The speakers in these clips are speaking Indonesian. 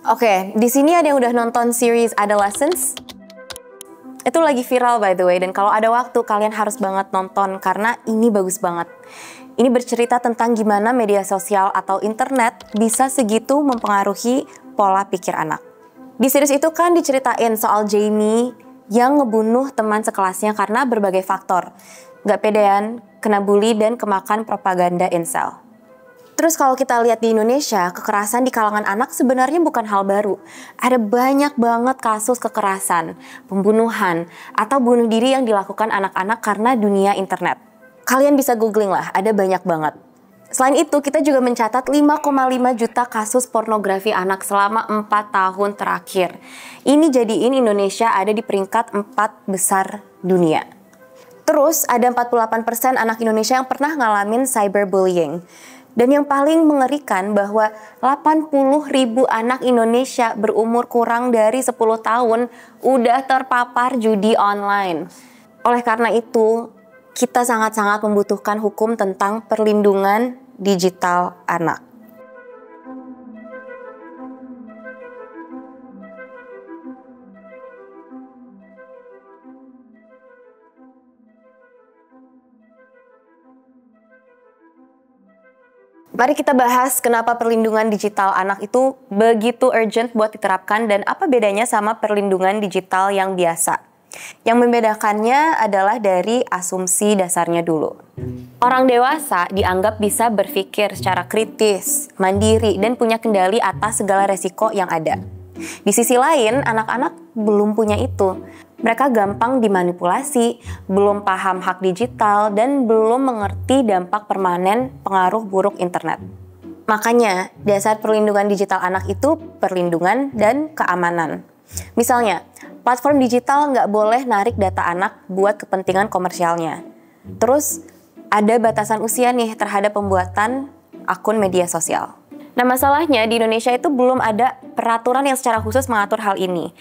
Oke, di sini ada yang udah nonton series Adolescence? Itu lagi viral by the way, dan kalau ada waktu kalian harus banget nonton karena ini bagus banget. Ini bercerita tentang gimana media sosial atau internet bisa segitu mempengaruhi pola pikir anak. Di series itu kan diceritain soal Jamie yang ngebunuh teman sekelasnya karena berbagai faktor. Gak pedean, kena bully, dan kemakan propaganda incel. Terus kalau kita lihat di Indonesia, kekerasan di kalangan anak sebenarnya bukan hal baru. Ada banyak banget kasus kekerasan, pembunuhan, atau bunuh diri yang dilakukan anak-anak karena dunia internet. Kalian bisa googling lah, ada banyak banget. Selain itu, kita juga mencatat 5,5 juta kasus pornografi anak selama 4 tahun terakhir. Ini jadiin Indonesia ada di peringkat 4 besar dunia. Terus, ada 48% anak Indonesia yang pernah ngalamin cyberbullying. Dan yang paling mengerikan bahwa 80.000 anak Indonesia berumur kurang dari 10 tahun udah terpapar judi online. Oleh karena itu, kita sangat-sangat membutuhkan hukum tentang perlindungan digital anak. Mari kita bahas kenapa perlindungan digital anak itu begitu urgent buat diterapkan dan apa bedanya sama perlindungan digital yang biasa. Yang membedakannya adalah dari asumsi dasarnya dulu. Orang dewasa dianggap bisa berpikir secara kritis, mandiri, dan punya kendali atas segala resiko yang ada. Di sisi lain, anak-anak belum punya itu. Mereka gampang dimanipulasi, belum paham hak digital, dan belum mengerti dampak permanen pengaruh buruk internet. Makanya, dasar perlindungan digital anak itu perlindungan dan keamanan. Misalnya, platform digital nggak boleh narik data anak buat kepentingan komersialnya. Terus, ada batasan usia nih terhadap pembuatan akun media sosial. Nah, masalahnya di Indonesia itu belum ada peraturan yang secara khusus mengatur hal ini.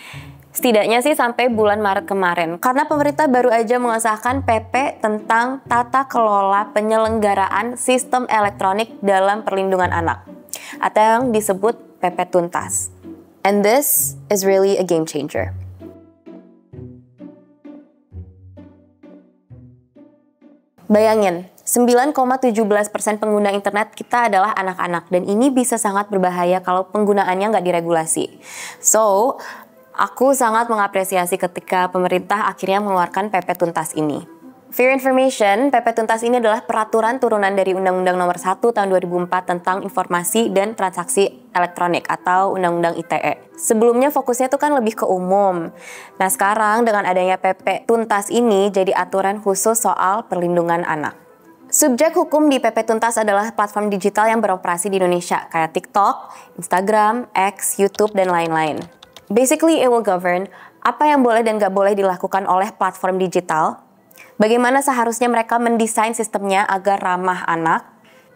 Setidaknya sih sampai bulan Maret kemarin, karena pemerintah baru aja mengesahkan PP tentang tata kelola penyelenggaraan sistem elektronik dalam perlindungan anak, atau yang disebut PP Tuntas. And this is really a game changer. Bayangin, 9,17% pengguna internet kita adalah anak-anak, dan ini bisa sangat berbahaya kalau penggunaannya nggak diregulasi. So, aku sangat mengapresiasi ketika pemerintah akhirnya mengeluarkan PP Tuntas ini. For your information, PP Tuntas ini adalah peraturan turunan dari Undang-Undang Nomor 1 Tahun 2004 tentang Informasi dan Transaksi Elektronik atau Undang-Undang ITE. Sebelumnya fokusnya itu kan lebih ke umum. Nah, sekarang dengan adanya PP Tuntas ini jadi aturan khusus soal perlindungan anak. Subjek hukum di PP Tuntas adalah platform digital yang beroperasi di Indonesia kayak TikTok, Instagram, X, YouTube, dan lain-lain. Basically, it will govern apa yang boleh dan gak boleh dilakukan oleh platform digital, bagaimana seharusnya mereka mendesain sistemnya agar ramah anak,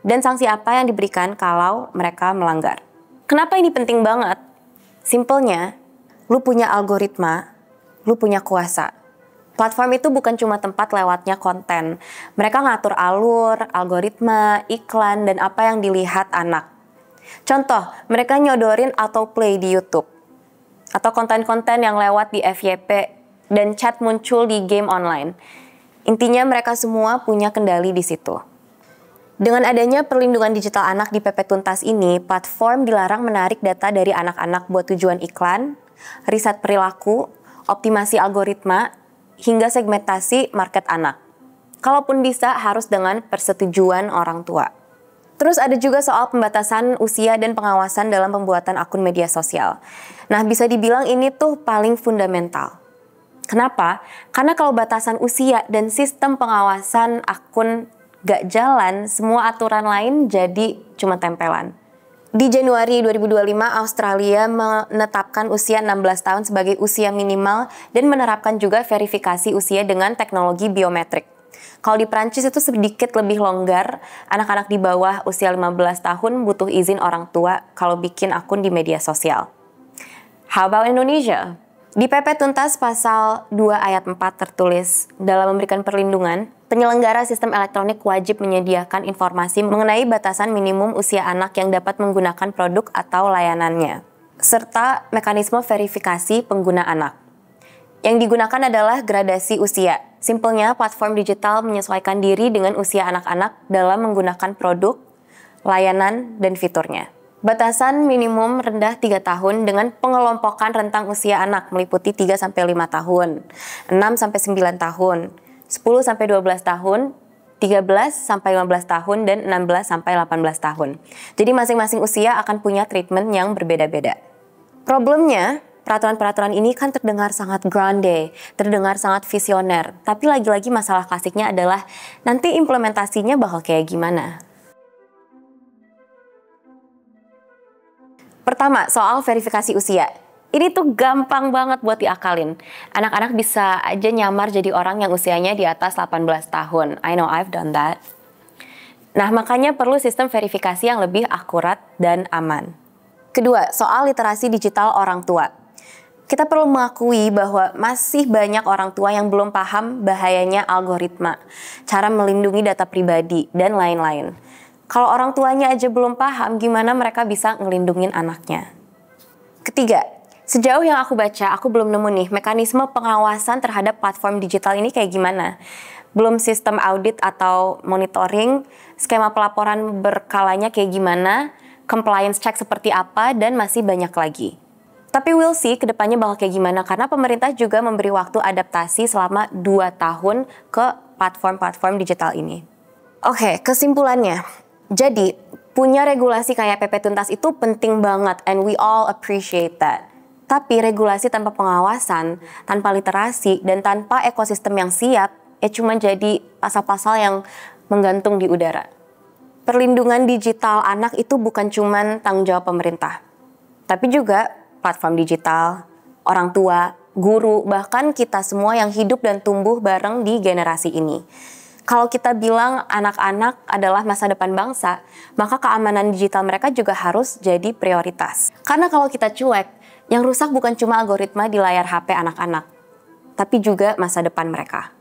dan sanksi apa yang diberikan kalau mereka melanggar. Kenapa ini penting banget? Simpelnya, lu punya algoritma, lu punya kuasa. Platform itu bukan cuma tempat lewatnya konten. Mereka ngatur alur, algoritma, iklan, dan apa yang dilihat anak. Contoh, mereka nyodorin autoplay di YouTube, atau konten-konten yang lewat di FYP dan chat muncul di game online. Intinya mereka semua punya kendali di situ. Dengan adanya perlindungan digital anak di PP Tuntas ini, platform dilarang menarik data dari anak-anak buat tujuan iklan, riset perilaku, optimasi algoritma, hingga segmentasi market anak. Kalaupun bisa, harus dengan persetujuan orang tua. Terus ada juga soal pembatasan usia dan pengawasan dalam pembuatan akun media sosial. Nah, bisa dibilang ini tuh paling fundamental. Kenapa? Karena kalau batasan usia dan sistem pengawasan akun gak jalan, semua aturan lain jadi cuma tempelan. Di Januari 2025, Australia menetapkan usia 16 tahun sebagai usia minimal dan menerapkan juga verifikasi usia dengan teknologi biometrik. Kalau di Prancis itu sedikit lebih longgar, anak-anak di bawah usia 15 tahun butuh izin orang tua kalau bikin akun di media sosial. How about Indonesia? Di PP Tuntas pasal 2 ayat 4 tertulis, dalam memberikan perlindungan, penyelenggara sistem elektronik wajib menyediakan informasi mengenai batasan minimum usia anak yang dapat menggunakan produk atau layanannya. serta mekanisme verifikasi pengguna anak. Yang digunakan adalah gradasi usia. Simpelnya, platform digital menyesuaikan diri dengan usia anak-anak dalam menggunakan produk, layanan, dan fiturnya. Batasan minimum rendah 3 tahun dengan pengelompokan rentang usia anak meliputi 3-5 tahun, 6-9 tahun, 10-12 tahun, 13-15 tahun, dan 16-18 tahun. Jadi masing-masing usia akan punya treatment yang berbeda-beda. Problemnya, peraturan-peraturan ini kan terdengar sangat grande, terdengar sangat visioner, tapi lagi-lagi masalah klasiknya adalah nanti implementasinya bakal kayak gimana? Pertama, soal verifikasi usia. Ini tuh gampang banget buat diakalin. Anak-anak bisa aja nyamar jadi orang yang usianya di atas 18 tahun. I know I've done that. Nah, makanya perlu sistem verifikasi yang lebih akurat dan aman. Kedua, soal literasi digital orang tua. Kita perlu mengakui bahwa masih banyak orang tua yang belum paham bahayanya algoritma, cara melindungi data pribadi, dan lain-lain. Kalau orang tuanya aja belum paham, gimana mereka bisa ngelindungin anaknya? Ketiga, sejauh yang aku baca, aku belum nemu nih mekanisme pengawasan terhadap platform digital ini kayak gimana. Belum sistem audit atau monitoring, skema pelaporan berkalanya kayak gimana, compliance check seperti apa, dan masih banyak lagi. Tapi we'll see kedepannya bakal kayak gimana, karena pemerintah juga memberi waktu adaptasi selama 2 tahun ke platform-platform digital ini. Oke, kesimpulannya. Jadi, punya regulasi kayak PP Tuntas itu penting banget, and we all appreciate that. Tapi regulasi tanpa pengawasan, tanpa literasi, dan tanpa ekosistem yang siap, cuma jadi pasal-pasal yang menggantung di udara. Perlindungan digital anak itu bukan cuma tanggung jawab pemerintah, tapi juga platform digital, orang tua, guru, bahkan kita semua yang hidup dan tumbuh bareng di generasi ini. Kalau kita bilang anak-anak adalah masa depan bangsa, maka keamanan digital mereka juga harus jadi prioritas. Karena kalau kita cuek, yang rusak bukan cuma algoritma di layar HP anak-anak, tapi juga masa depan mereka.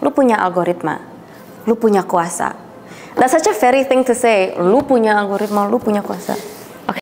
Lu punya algoritma, lu punya kuasa. That's such a very thing to say, lu punya algoritma, lu punya kuasa.